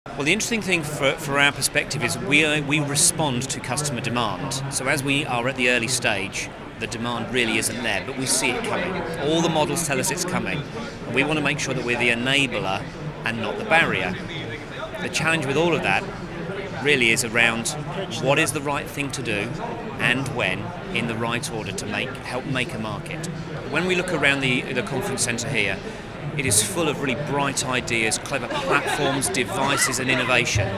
Well, the interesting thing for our perspective is we respond to customer demand. So as we are at the early stage, the demand really isn't there, but we see it coming. All the models tell us it's coming. And we want to make sure that we're the enabler and not the barrier. The challenge with all of that really is around what is the right thing to do and when in the right order to help make a market. When we look around the conference centre here, it is full of really bright ideas, clever platforms, devices and innovation.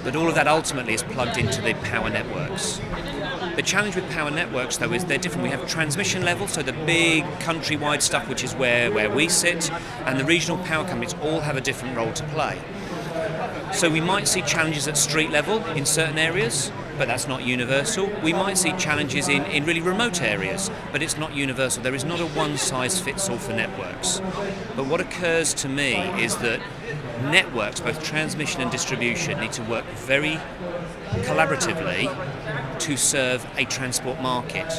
But all of that ultimately is plugged into the power networks. The challenge with power networks, though, is they're different. We have transmission level, so the big countrywide stuff, which is where we sit, and the regional power companies all have a different role to play. So we might see challenges at street level in certain areas, but that's not universal. We might see challenges in really remote areas, but it's not universal. There is not a one-size-fits-all for networks. But what occurs to me is that networks, both transmission and distribution, need to work very collaboratively to serve a transport market.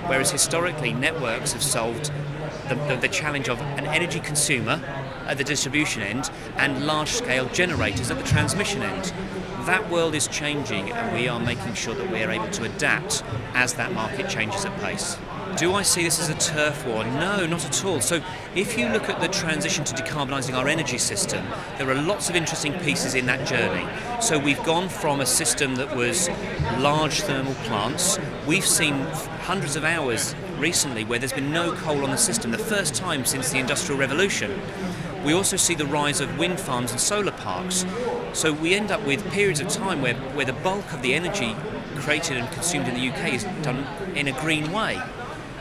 Whereas historically, networks have solved the challenge of an energy consumer at the distribution end and large-scale generators at the transmission end. That world is changing, and we are making sure that we are able to adapt as that market changes at pace. Do I see this as a turf war? No, not at all. So if you look at the transition to decarbonising our energy system, there are lots of interesting pieces in that journey. So we've gone from a system that was large thermal plants. We've seen hundreds of hours recently where there's been no coal on the system, the first time since the Industrial Revolution. We also see the rise of wind farms and solar parks. So we end up with periods of time where the bulk of the energy created and consumed in the UK is done in a green way.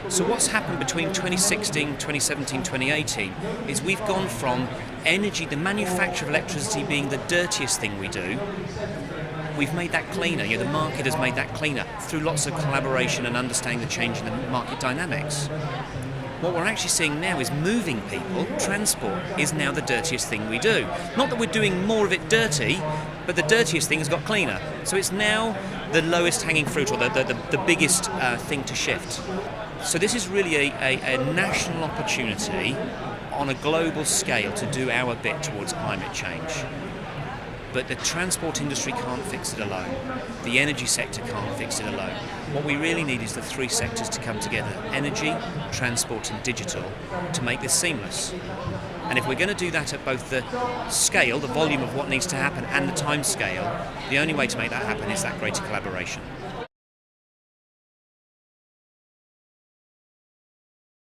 So what's happened between 2016, 2017, 2018 is we've gone from energy, the manufacture of electricity being the dirtiest thing we do. We've made that cleaner. The market has made that cleaner through lots of collaboration and understanding the change in the market dynamics. What we're actually seeing now is moving people. Transport is now the dirtiest thing we do. Not that we're doing more of it dirty, but the dirtiest thing has got cleaner. So it's now the lowest hanging fruit, or the biggest thing to shift. So this is really a national opportunity on a global scale to do our bit towards climate change. But the transport industry can't fix it alone. The energy sector can't fix it alone. What we really need is the three sectors to come together: energy, transport and digital, to make this seamless. And if we're going to do that at both the scale, the volume of what needs to happen, and the time scale, the only way to make that happen is that greater collaboration.